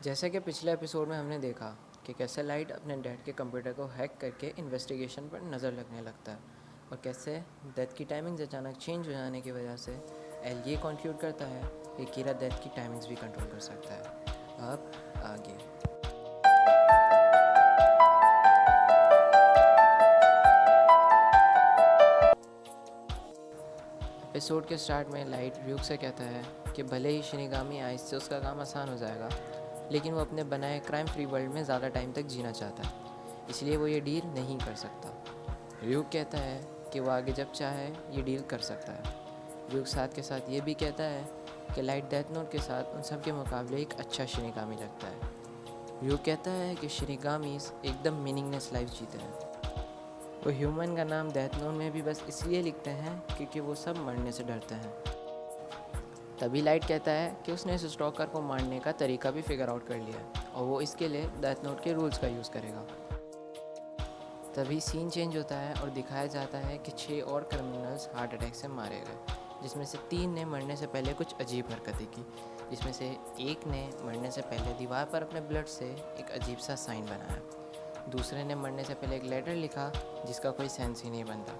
जैसे कि पिछले एपिसोड में हमने देखा कि कैसे लाइट अपने डैड के कंप्यूटर को हैक करके इन्वेस्टिगेशन पर नज़र लगने लगता है और कैसे डेथ की टाइमिंग्स अचानक चेंज हो जाने की वजह से एल ये कंक्लूड करता है कि कीरा डेथ की टाइमिंग्स भी कंट्रोल कर सकता है। अब आगे एपिसोड के स्टार्ट में लाइट ryuk से कहता है कि भले ही शिनिगामी आइस से उसका काम आसान हो जाएगा, लेकिन वो अपने बनाए क्राइम फ्री वर्ल्ड में ज़्यादा टाइम तक जीना चाहता है, इसलिए वो ये डील नहीं कर सकता। ryuk कहता है कि वो आगे जब चाहे ये डील कर सकता है। ryuk साथ के साथ ये भी कहता है कि लाइट डेथ नोट के साथ उन सब के मुकाबले एक अच्छा शिनिगामी लगता है। ryuk कहता है कि शिनिगामीज़ एकदम मीनिंगलेस लाइफ जीते हैं। वो ह्यूमन का नाम डेथ नोट में भी बस इसलिए लिखते हैं क्योंकि वो सब मरने से डरते हैं। तभी लाइट कहता है कि उसने इस स्टॉकर को मारने का तरीका भी फिगर आउट कर लिया है और वो इसके लिए डेथ नोट के रूल्स का यूज़ करेगा। तभी सीन चेंज होता है और दिखाया जाता है कि 6 और क्रिमिनल्स हार्ट अटैक से मारे गए, जिसमें से 3 ने मरने से पहले कुछ अजीब हरकतें की, जिसमें से एक ने मरने से पहले दीवार पर अपने ब्लड से एक अजीब सा साइन बनाया, दूसरे ने मरने से पहले एक लेटर लिखा जिसका कोई सेंस ही नहीं बनता,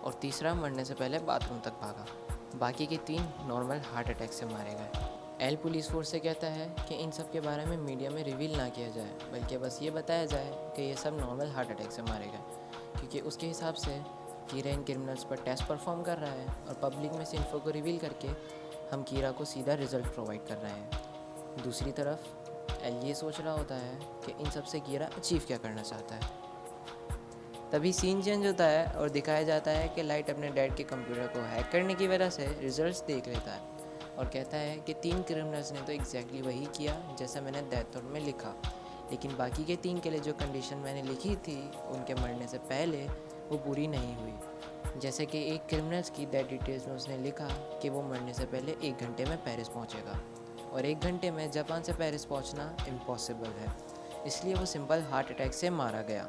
और तीसरा मरने से पहले बाथरूम तक भागा। बाकी के 3 नॉर्मल हार्ट अटैक से मारे गए। एल पुलिस फोर्स से कहता है कि इन सब के बारे में मीडिया में रिवील ना किया जाए, बल्कि बस ये बताया जाए कि ये सब नॉर्मल हार्ट अटैक से मारे गए, क्योंकि उसके हिसाब से कीरा इन क्रिमिनल्स पर टेस्ट परफॉर्म कर रहा है और पब्लिक में से इन्फो को रिवील करके हम कीरा को सीधा रिजल्ट प्रोवाइड कर रहे हैं। दूसरी तरफ एल ये सोच रहा होता है कि इन सब से कीरा अचीव क्या करना चाहता है। तभी सीन चेंज होता है और दिखाया जाता है कि लाइट अपने डैड के कंप्यूटर को हैक करने की वजह से रिजल्ट्स देख लेता है और कहता है कि 3 क्रिमिनल्स ने तो एग्जैक्टली वही किया जैसा मैंने डेथ नोट में लिखा, लेकिन बाकी के 3 के लिए जो कंडीशन मैंने लिखी थी उनके मरने से पहले वो पूरी नहीं हुई। जैसे कि एक क्रिमिनल्स की डेथ डिटेल्स में उसने लिखा कि वो मरने से पहले 1 घंटे में पेरिस पहुंचेगा, और 1 घंटे में जापान से पेरिस पहुंचना इम्पॉसिबल है, इसलिए वो सिंपल हार्ट अटैक से मारा गया।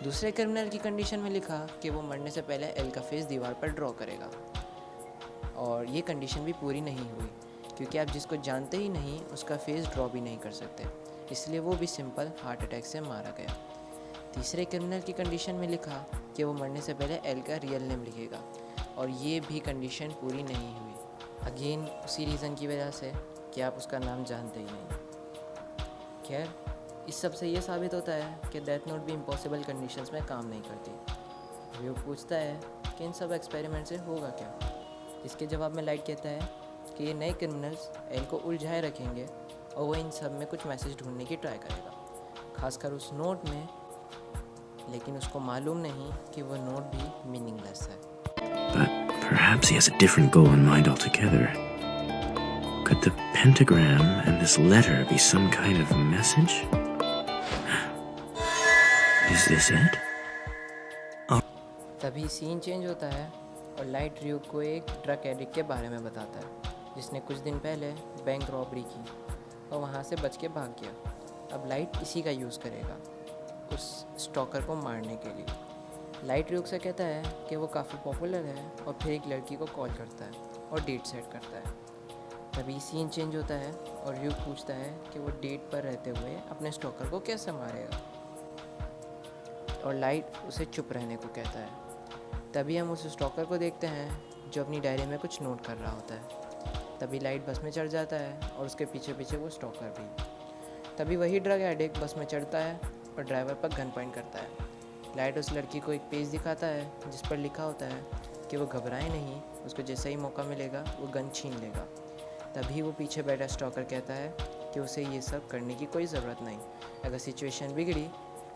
दूसरे क्रिमिनल की कंडीशन में लिखा कि वो मरने से पहले एल का फेस दीवार पर ड्रॉ करेगा, और ये कंडीशन भी पूरी नहीं हुई क्योंकि आप जिसको जानते ही नहीं उसका फेस ड्रॉ भी नहीं कर सकते, इसलिए वो भी सिंपल हार्ट अटैक से मारा गया। तीसरे क्रिमिनल की कंडीशन में लिखा कि वो मरने से पहले एल का रियल नेम लिखेगा, और ये भी कंडीशन पूरी नहीं हुई, अगेन उसी रीज़न की वजह से कि आप उसका नाम जानते ही नहीं। खैर, इस सब से ये साबित होता है कि डेथ नोट भी इम्पॉसिबल कंडीशंस में काम नहीं करती। वो पूछता है कि इन सब एक्सपेरिमेंट से होगा क्या। इसके जवाब में लाइट कहता है कि ये नए क्रिमिनल्स एल को उलझाए रखेंगे और वो इन सब में कुछ मैसेज ढूंढने की ट्राई करेगा, खासकर उस नोट में, लेकिन उसको मालूम नहीं कि वो नोट भी मीनिंगलेस है। But perhaps he has a different goal in mind altogether. Could the pentagram and this letter be some kind of message? Is this it? तभी सीन चेंज होता है और लाइट ryuk को एक ड्रग एडिक्ट के बारे में बताता है जिसने कुछ दिन पहले बैंक रॉबरी की और वहाँ से बच के भाग गया। अब लाइट इसी का यूज़ करेगा उस स्टॉकर को मारने के लिए। लाइट ryuk से कहता है कि वो काफ़ी पॉपुलर है और फिर एक लड़की को कॉल करता है और डेट सेट करता है। तभी सीन चेंज होता है और ryuk पूछता है कि वो डेट पर रहते हुए अपने स्टॉकर को कैसे मारेगा, और लाइट उसे चुप रहने को कहता है। तभी हम उस स्टॉकर को देखते हैं जो अपनी डायरी में कुछ नोट कर रहा होता है। तभी लाइट बस में चढ़ जाता है और उसके पीछे पीछे वो स्टॉकर भी। तभी वही ड्रग एडिक्ट बस में चढ़ता है और ड्राइवर पर गन पॉइंट करता है। लाइट उस लड़की को एक पेज दिखाता है जिस पर लिखा होता है कि वो घबराए नहीं, उसको जैसा ही मौका मिलेगा वो गन छीन लेगा। तभी वो पीछे बैठा स्टॉकर कहता है कि उसे ये सब करने की कोई ज़रूरत नहीं, अगर सिचुएशन बिगड़ी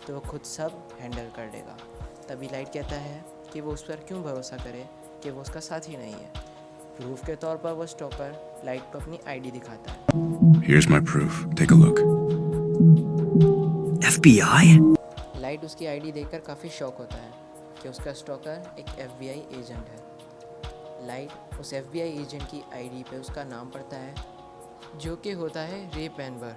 तो वो खुद सब हैंडल कर लेगा। तभी लाइट कहता है कि वो उस पर क्यों भरोसा करे कि वो उसका साथी नहीं है। प्रूफ के तौर पर वो स्टॉकर लाइट को अपनी आईडी दिखाता है। Here's my proof. Take a look. FBI? Light उसकी आईडी देखकर काफ़ी शॉक होता है कि उसका स्टॉकर एक FBI एजेंट है। लाइट उस FBI एजेंट की आईडी पे उसका नाम पढ़ता है जो कि होता है रे पेनबर।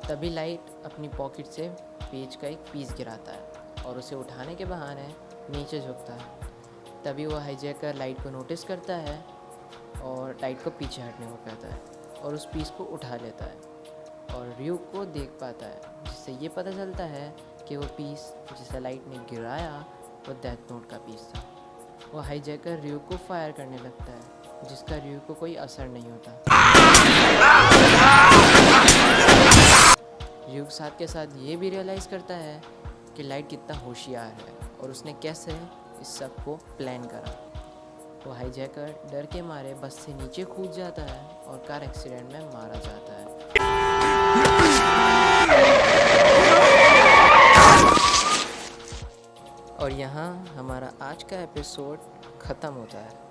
तभी लाइट अपनी पॉकेट से पेज का एक पीस गिराता है और उसे उठाने के बहाने नीचे झुकता है। तभी वो हाईजैकर लाइट को नोटिस करता है और लाइट को पीछे हटने को कहता है और उस पीस को उठा लेता है और र्यूक को देख पाता है, जिससे ये पता चलता है कि वो पीस जिसे लाइट ने गिराया वो डेथ नोट का पीस था। वो हाईजैकर र्यूक को फायर करने लगता है, जिसका र्यूक को कोई असर नहीं होता। र्यूक साथ के साथ ये भी रियलाइज़ करता है कि लाइट कितना होशियार है और उसने कैसे इस सब को प्लान करा। वो हाईजैकर डर के मारे बस से नीचे कूद जाता है और कार एक्सीडेंट में मारा जाता है। और यहाँ हमारा आज का एपिसोड ख़त्म होता है।